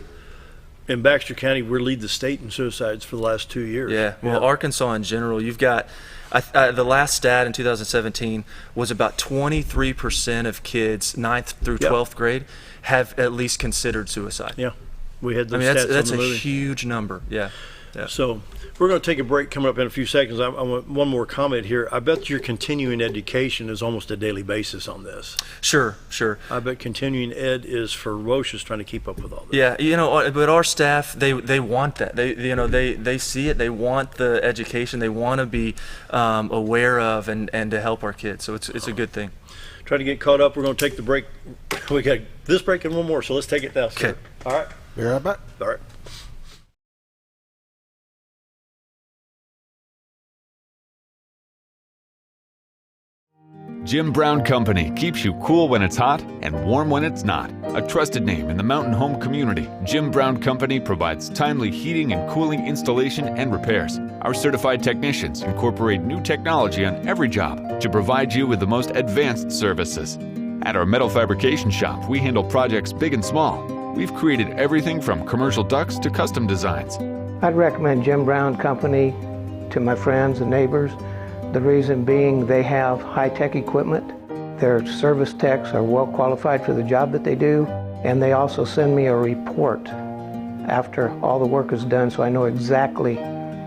in Baxter County, we lead the state in suicides for the last 2 years. Yeah. Well, Arkansas in general, you've got, the last stat in 2017 was about 23% of kids 9th through 12th grade have at least considered suicide. Yeah. We had those stats that's on the movie. a huge number. Yeah. So we're going to take a break coming up in a few seconds. I want one more comment here. I bet your continuing education is almost a daily basis on this. Sure. I bet continuing ed is ferocious trying to keep up with all this. Yeah, but our staff, they want that. They see it. They want the education. They want to be aware of and to help our kids. So it's a good thing. Try to get caught up. We're going to take the break. We got this break and one more, so let's take it now, sir. Okay. All right. Be right back. All right. Jim Brown Company keeps you cool when it's hot and warm when it's not. A trusted name in the mountain home community, Jim Brown Company provides timely heating and cooling installation and repairs. Our certified technicians incorporate new technology on every job to provide you with the most advanced services. At our metal fabrication shop, we handle projects big and small. We've created everything from commercial ducts to custom designs. I'd recommend Jim Brown Company to my friends and neighbors. The reason being they have high-tech equipment. Their service techs are well qualified for the job that they do, and they also send me a report after all the work is done so I know exactly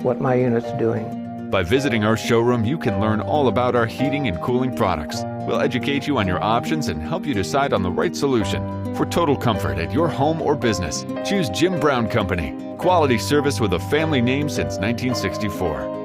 what my unit's doing. By visiting our showroom, you can learn all about our heating and cooling products. We'll educate you on your options and help you decide on the right solution. For total comfort at your home or business, choose Jim Brown Company. Quality service with a family name since 1964.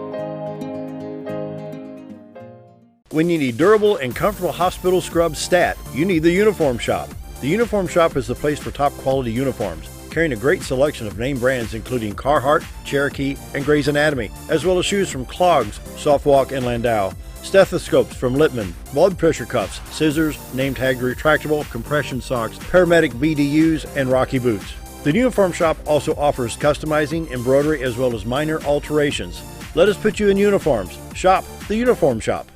When you need durable and comfortable hospital scrub stat, you need the Uniform Shop. The Uniform Shop is the place for top quality uniforms, carrying a great selection of name brands including Carhartt, Cherokee, and Gray's Anatomy, as well as shoes from Clogs, Softwalk, and Landau, stethoscopes from Littman, blood pressure cuffs, scissors, name tag retractable, compression socks, paramedic BDUs, and Rocky boots. The Uniform Shop also offers customizing, embroidery, as well as minor alterations. Let us put you in uniforms. Shop the Uniform Shop.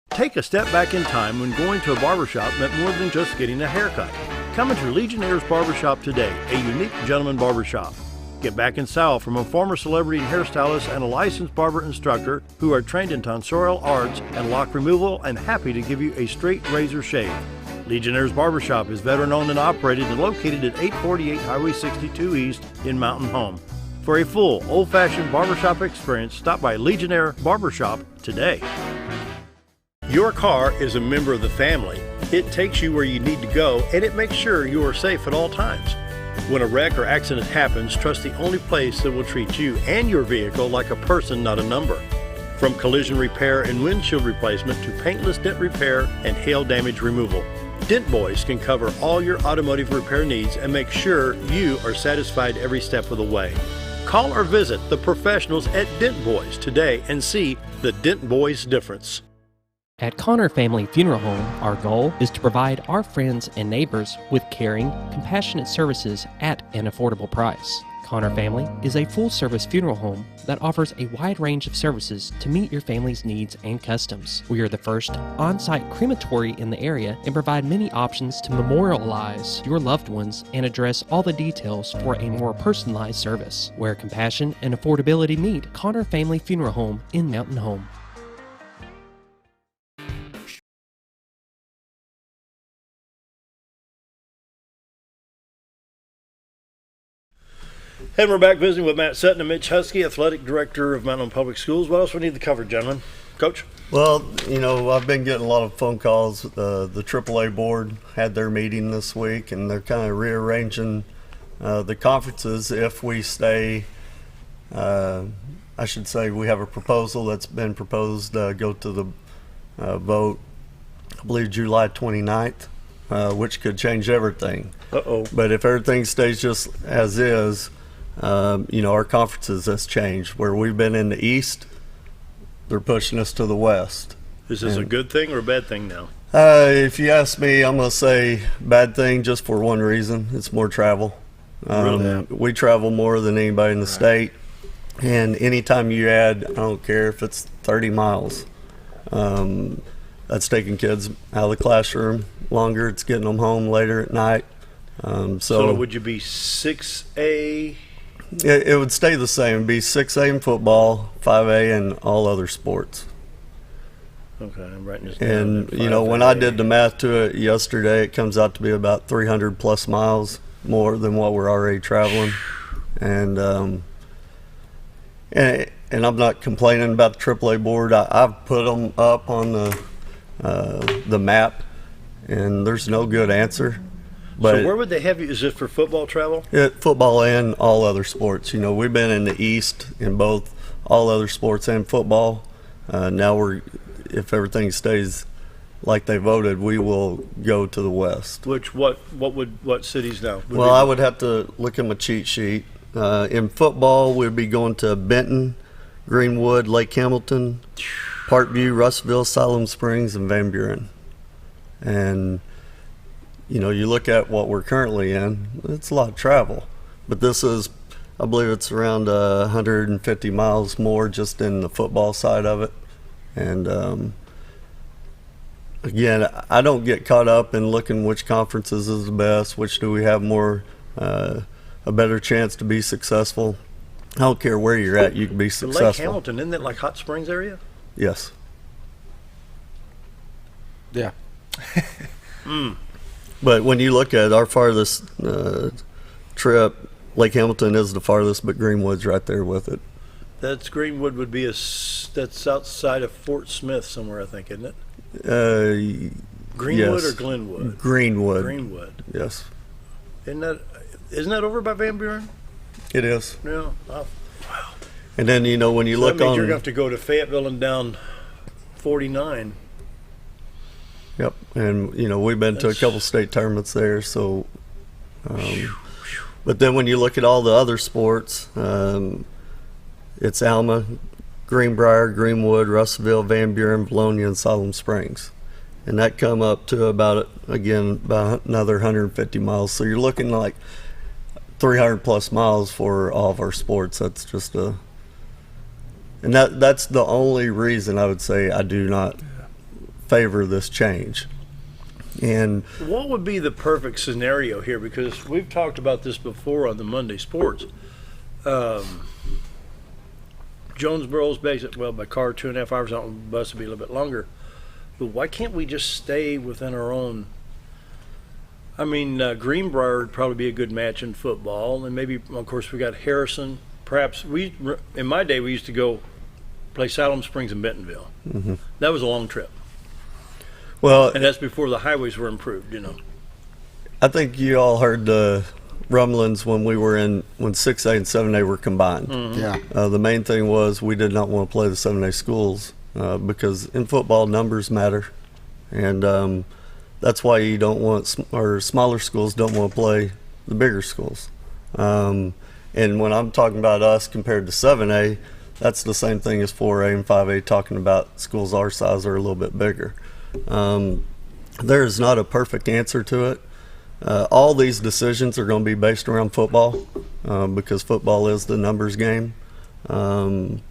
Take a step back in time when going to a barbershop meant more than just getting a haircut. Come into Legionnaire's Barbershop today, a unique gentleman barbershop. Get back in style from a former celebrity hairstylist and a licensed barber instructor who are trained in tonsorial arts and lock removal and happy to give you a straight razor shave. Legionnaire's Barbershop is veteran-owned and operated and located at 848 Highway 62 East in Mountain Home. For a full, old-fashioned barbershop experience, stop by Legionnaire Barbershop today. Your car is a member of the family. It takes you where you need to go, and it makes sure you are safe at all times. When a wreck or accident happens, trust the only place that will treat you and your vehicle like a person, not a number. From collision repair and windshield replacement to paintless dent repair and hail damage removal, Dent Boys can cover all your automotive repair needs and make sure you are satisfied every step of the way. Call or visit the professionals at Dent Boys today and see the Dent Boys difference. At Connor Family Funeral Home, our goal is to provide our friends and neighbors with caring, compassionate services at an affordable price. Connor Family is a full-service funeral home that offers a wide range of services to meet your family's needs and customs. We are the first on-site crematory in the area and provide many options to memorialize your loved ones and address all the details for a more personalized service. Where compassion and affordability meet, Connor Family Funeral Home in Mountain Home. And we're back visiting with Matt Sutton and Mitch Huskey, Athletic Director of Mountain Public Schools. What else do we need to cover, gentlemen? Coach? Well, I've been getting a lot of phone calls. The AAA board had their meeting this week, and they're kind of rearranging the conferences if we stay. I should say we have a proposal that's been proposed, go to the vote, I believe July 29th, which could change everything. Uh-oh. But if everything stays just as is, our conferences has changed. Where we've been in the East, they're pushing us to the West. Is this a good thing or a bad thing now? If you ask me, I'm going to say bad thing just for one reason. It's more travel. Really? We travel more than anybody in the state. And anytime you add, I don't care if it's 30 miles, that's taking kids out of the classroom longer. It's getting them home later at night. So would you be 6A? It would stay the same. It'd be 6A in football, 5A in all other sports. Okay, I'm writing this down. And, you know, when I did the math to it yesterday, it comes out to be about 300 plus miles more than what we're already traveling. And I'm not complaining about the AAA board. I've put them up on the map, and there's no good answer. But so where would they have you? Is it for football travel? Football and all other sports. You know, we've been in the East in both all other sports and football. Now if everything stays like they voted, we will go to the West. What cities now? Well, I would have to look at my cheat sheet. In football, we'd be going to Benton, Greenwood, Lake Hamilton, Parkview, Russellville, Siloam Springs, and Van Buren. And you know, you look at what we're currently in, it's a lot of travel. But this is, I believe it's around 150 miles more just in the football side of it. And again, I don't get caught up in looking which conferences is the best, which do we have more, a better chance to be successful. I don't care where you're at, you can be successful. Lake Hamilton, isn't that like Hot Springs area? Yes. Yeah. But when you look at our farthest trip, Lake Hamilton is the farthest, but Greenwood's right there with it. That's Greenwood would be that's outside of Fort Smith somewhere, I think, isn't it? Greenwood yes. or Glenwood? Greenwood. Greenwood. Yes. Isn't that over by Van Buren? It is. Yeah. Wow. And then, you know, when you look that means on, you're gonna have to go to Fayetteville and down 49. Yep, and you know we've been to a couple state tournaments there. So, but then when you look at all the other sports, it's Alma, Greenbrier, Greenwood, Russellville, Van Buren, Valonia, and Siloam Springs, and that come up to about another 150 miles. So you're looking like 300 plus miles for all of our sports. That's just and that's the only reason I would say I do not favor this change. And what would be the perfect scenario here? Because we've talked about this before on the Monday Sports. Jonesboro's based by car 2.5 hours, on bus would be a little bit longer. But why can't we just stay within our own? I mean, Greenbrier would probably be a good match in football, and maybe, of course, we got Harrison. Perhaps in my day, we used to go play Siloam Springs and Bentonville. Mm-hmm. That was a long trip. Well, and that's before the highways were improved, you know. I think you all heard the rumblings when 6A and 7A were combined. Mm-hmm. Yeah. The main thing was we did not want to play the 7A schools because in football numbers matter, and that's why you don't want or smaller schools don't want to play the bigger schools. And when I'm talking about us compared to 7A, that's the same thing as 4A and 5A, talking about schools our size are a little bit bigger. There is not a perfect answer to it. All these decisions are going to be based around football because football is the numbers game. But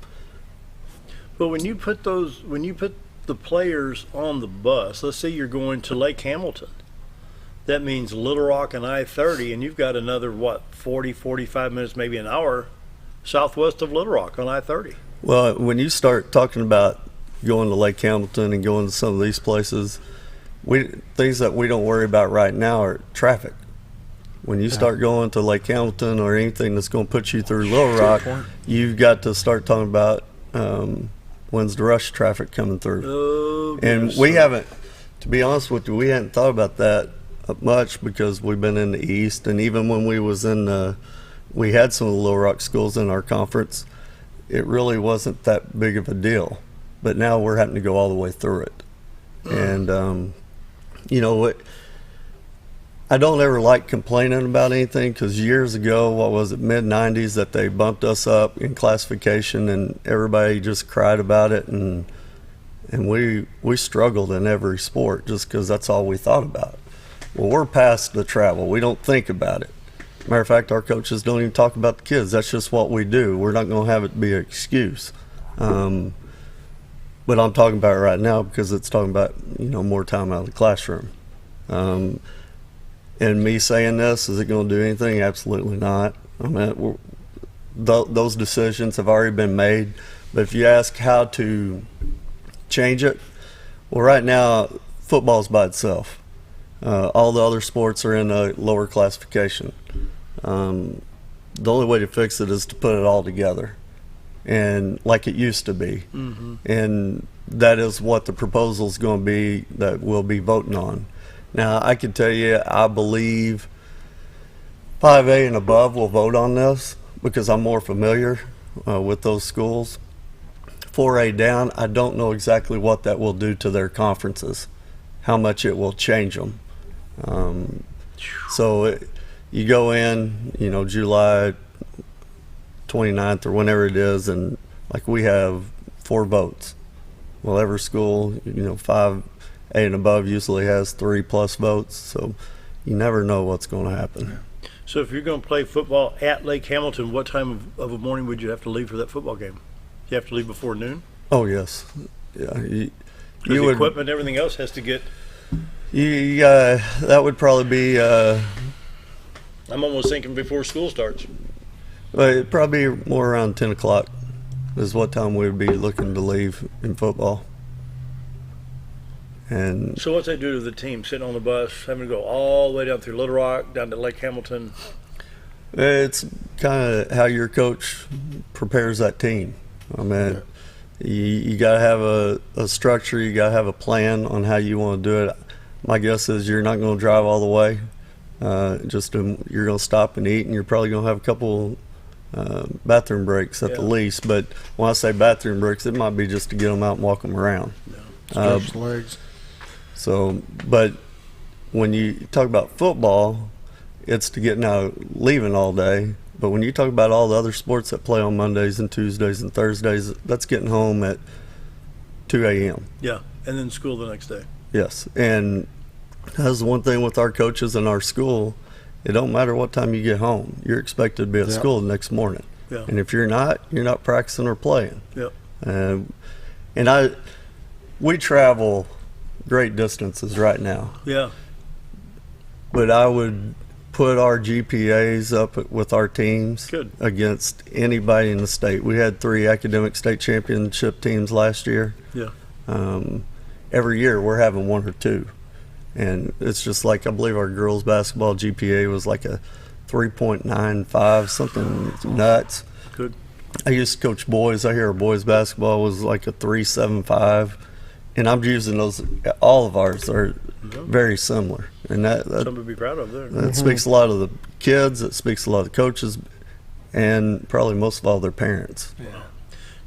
when you put the players on the bus, let's say you're going to Lake Hamilton, that means Little Rock and I-30, and you've got another 40, 45 minutes, maybe an hour southwest of Little Rock on I-30. Well, when you start talking about going to Lake Hamilton and going to some of these places, things that we don't worry about right now are traffic. When you start going to Lake Hamilton or anything that's going to put you through Little Rock, you've got to start talking about when's the rush traffic coming through. Oh, and we haven't, to be honest with you, we hadn't thought about that much because we've been in the East, and even when we was in we had some of the Little Rock schools in our conference, it really wasn't that big of a deal. But now we're having to go all the way through it. And, you know, what? I don't ever like complaining about anything because years ago, mid-90s, that they bumped us up in classification and everybody just cried about it. And we struggled in every sport just because that's all we thought about. Well, we're past the travel. We don't think about it. Matter of fact, our coaches don't even talk about the kids. That's just what we do. We're not going to have it be an excuse. But I'm talking about it right now because it's talking about, more time out of the classroom. And me saying this, is it going to do anything? Absolutely not. I mean, those decisions have already been made. But if you ask how to change it, well, right now, football's by itself. All the other sports are in a lower classification. The only way to fix it is to put it all together, and like it used to be. Mm-hmm. And that is what the proposal is going to be that we'll be voting on. Now, I can tell you, I believe 5A and above will vote on this because I'm more familiar with those schools. 4A down, I don't know exactly what that will do to their conferences, how much it will change them. You go in, July 29th or whenever it is, and like we have 4 votes. Well, every school, 5A and above usually has 3+ votes, so you never know what's going to happen. So if you're going to play football at Lake Hamilton, what time of a morning would you have to leave for that football game? You have to leave before noon? Oh, yes. Yeah. Because the equipment and everything else has to get... that would probably be... I'm almost thinking before school starts. It'd probably be more around 10 o'clock is what time we'd be looking to leave in football. And so what's that do to the team, sitting on the bus, having to go all the way down through Little Rock, down to Lake Hamilton? It's kind of how your coach prepares that team. I mean, you got to have a structure, you got to have a plan on how you want to do it. My guess is you're not going to drive all the way. You're going to stop and eat, and you're probably going to have a couple bathroom breaks at the least. But when I say bathroom breaks, it might be just to get them out and walk them around. Stretch legs. So, but when you talk about football, it's to get leaving all day. But when you talk about all the other sports that play on Mondays and Tuesdays and Thursdays, that's getting home at 2 a.m. Yeah, and then school the next day. Yes, and that's the one thing with our coaches in our school. It don't matter what time you get home. You're expected to be at school the next morning. Yeah. And if you're not practicing or playing. Yep. We travel great distances right now. Yeah. But I would put our GPAs up with our teams against anybody in the state. We had 3 academic state championship teams last year. Yeah. Every year we're having 1 or 2. And it's just like, I believe our girls basketball GPA was like a 3.95, something nuts. Good. I used to coach boys. I hear our boys basketball was like a 3.75. And I'm using those, all of ours are very similar. And that something to be proud of there. That speaks a lot of the kids, it speaks a lot of the coaches, and probably most of all their parents. Yeah.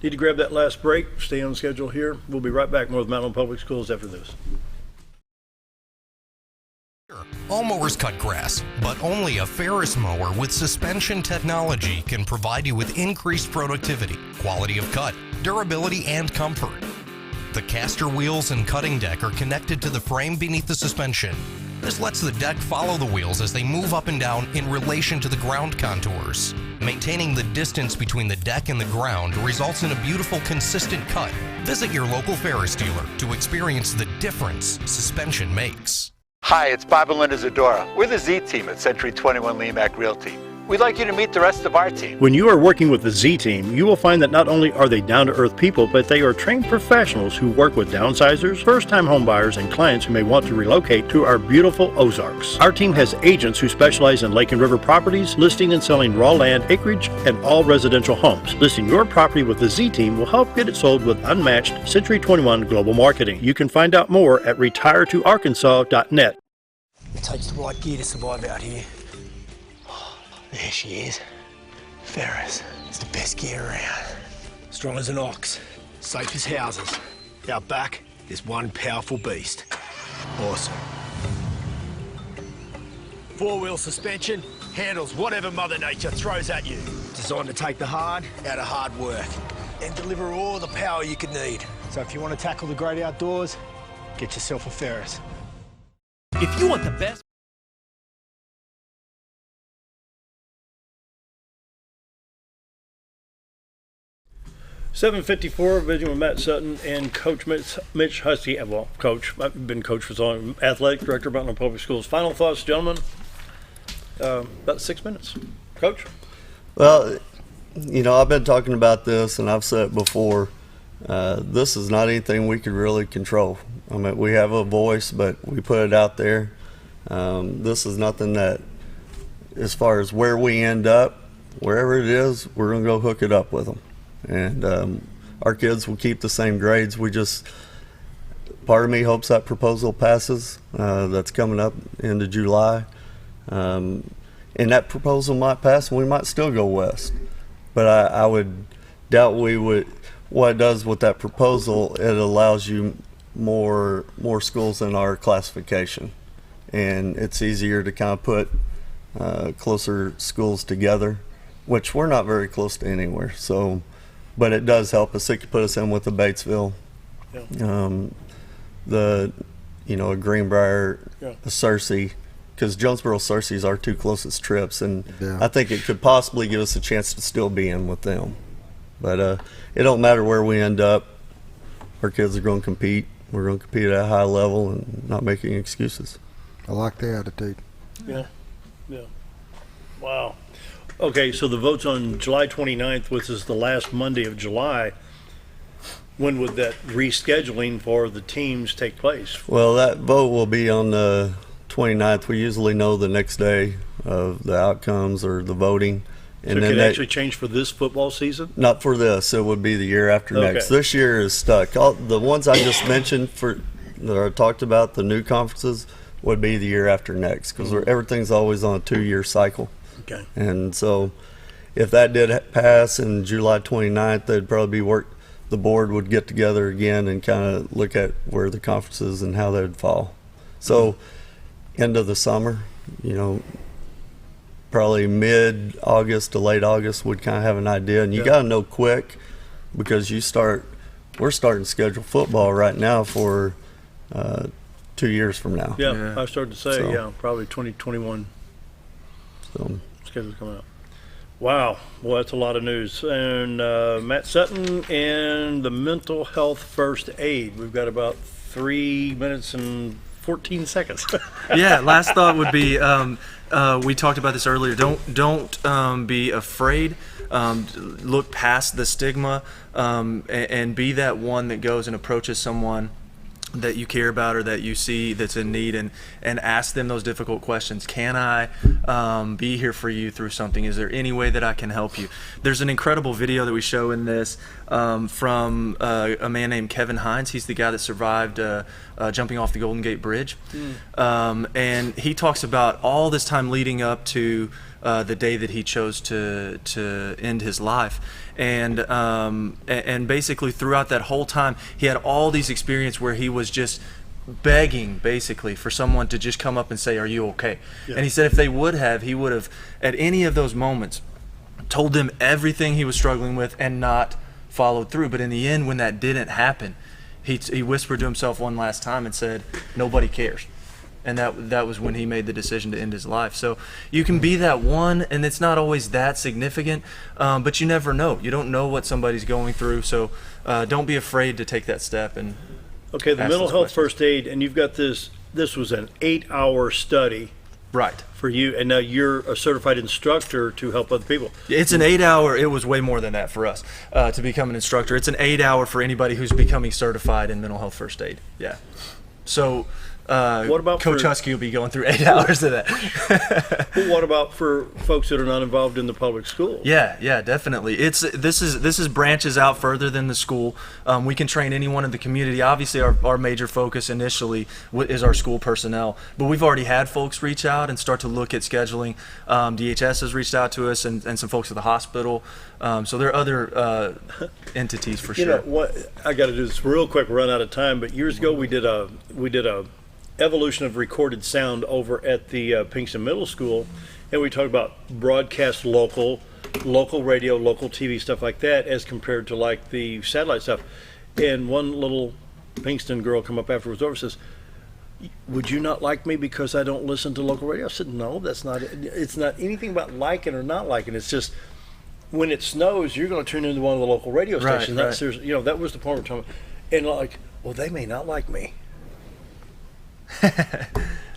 Need to grab that last break. Stay on schedule here. We'll be right back more with Mountain Public Schools after this. All mowers cut grass, but only a Ferris mower with suspension technology can provide you with increased productivity, quality of cut, durability, and comfort. The caster wheels and cutting deck are connected to the frame beneath the suspension. This lets the deck follow the wheels as they move up and down in relation to the ground contours. Maintaining the distance between the deck and the ground results in a beautiful, consistent cut. Visit your local Ferris dealer to experience the difference suspension makes. Hi, it's Bob and Linda Zadora. We're the Z team at Century 21 Lemac Realty. We'd like you to meet the rest of our team. When you are working with the Z team, you will find that not only are they down-to-earth people, but they are trained professionals who work with downsizers, first-time homebuyers, and clients who may want to relocate to our beautiful Ozarks. Our team has agents who specialize in lake and river properties, listing and selling raw land, acreage, and all residential homes. Listing your property with the Z team will help get it sold with unmatched Century 21 global marketing. You can find out more at retiretoarkansas.net. It takes the right gear to survive out here. There she is. Ferris. It's the best gear around. Strong as an ox. Safe as houses. Out back, there's one powerful beast. Awesome. 4-wheel suspension handles whatever Mother Nature throws at you. Designed to take the hard out of hard work and deliver all the power you could need. So if you want to tackle the great outdoors, get yourself a Ferris. If you want the best 7:54, visiting with Matt Sutton and Coach Mitch Huskey. Well, Coach, I've been coach for so long. Athletic Director, Mountain Public Schools. Final thoughts, gentlemen? About 6 minutes. Coach? Well, I've been talking about this, and I've said it before. This is not anything we could really control. I mean, we have a voice, but we put it out there. This is nothing that, as far as where we end up, wherever it is, we're going to go hook it up with them. And our kids will keep the same grades. Part of me hopes that proposal passes. That's coming up into July. And that proposal might pass, and we might still go west. But I would doubt we would. What it does with that proposal, it allows you more schools in our classification. And it's easier to kind of put closer schools together, which we're not very close to anywhere. So, but it does help us. It could put us in with the Batesville, a Greenbrier, a Searcy, because Jonesboro, Searcy is our two closest trips, and I think it could possibly give us a chance to still be in with them. But it don't matter where we end up. Our kids are going to compete. We're going to compete at a high level and not making excuses. I like the attitude. Yeah. Wow. Okay, so the vote's on July 29th, which is the last Monday of July. When would that rescheduling for the teams take place? Well, that vote will be on the 29th. We usually know the next day of the outcomes or the voting. And so it could actually change for this football season? Not for this. It would be the year after next. This year is stuck. The ones I just mentioned that I talked about, the new conferences, would be the year after next, because everything's always on a 2-year cycle. Okay. And so if that did pass in July 29th, they'd probably the board would get together again and kind of look at where the conferences and how they'd fall. So end of the summer, probably mid-August to late August would kind of have an idea. And you got to know quick, because we're starting to schedule football right now for 2 years from now. Yeah, I started to say, probably 2021. So schedule's coming up. Wow, well, that's a lot of news. And Matt Sutton and the mental health first aid. We've got about 3 minutes and 14 seconds. Yeah, last thought would be, we talked about this earlier. Don't be afraid. Look past the stigma, and be that one that goes and approaches someone that you care about or that you see that's in need, and ask them those difficult questions. Can I be here for you through something? Is there any way that I can help you? There's an incredible video that we show in this from a man named Kevin Hines. He's the guy that survived jumping off the Golden Gate Bridge. And he talks about all this time leading up to the day that he chose to end his life. And basically throughout that whole time, he had all these experiences where he was just begging basically for someone to just come up and say, "Are you okay?" And he said if they would have, he would have at any of those moments told them everything he was struggling with and not followed through. But in the end, when that didn't happen, he whispered to himself one last time and said, "Nobody cares." And that was when he made the decision to end his life. So you can be that one, and it's not always that significant, but you never know. You don't know what somebody's going through, so don't be afraid to take that step. And okay, the mental health first aid, and you've got this was an 8-hour study. Right. For you, and now you're a certified instructor to help other people. It's an 8-hour, it was way more than that for us to become an instructor. It's an 8-hour for anybody who's becoming certified in mental health first aid. Yeah. So what about Coach Huskey will be going through 8 hours of that. Well, what about for folks that are not involved in the public school? Yeah, definitely. This is branches out further than the school. We can train anyone in the community. Obviously, our major focus initially is our school personnel, but we've already had folks reach out and start to look at scheduling. DHS has reached out to us, and some folks at the hospital. So there are other entities for sure. You know what? I got to do this real quick. Run out of time. But years ago, we did a evolution of recorded sound over at the Pinkston Middle School, and we talked about broadcast local radio, local TV, stuff like that, as compared to like the satellite stuff. And one little Pinkston girl come up afterwards over and says, "Would you not like me because I don't listen to local radio?" I said, "No, that's not it. It's not anything about liking or not liking. It's just when it snows, you're going to tune into one of the local radio Right, stations. right. That's you know, that was the point we're talking about. And like, well, they may not like me.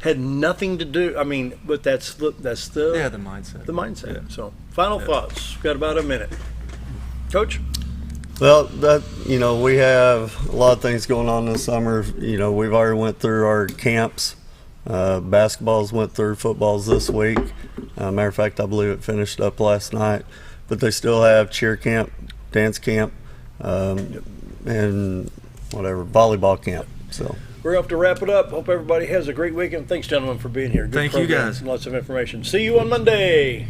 Had nothing to do. I mean, but that's the the mindset. The mindset. So, final thoughts. Got about a minute, Coach. Well, that we have a lot of things going on this summer. We've already went through our camps. Basketballs went through, footballs this week. Matter of fact, I believe it finished up last night. But they still have cheer camp, dance camp, and whatever, volleyball camp. So we're going to have to wrap it up. Hope everybody has a great weekend. Thanks, gentlemen, for being here. Good Thank you, program. guys. Lots of information. See you on Monday.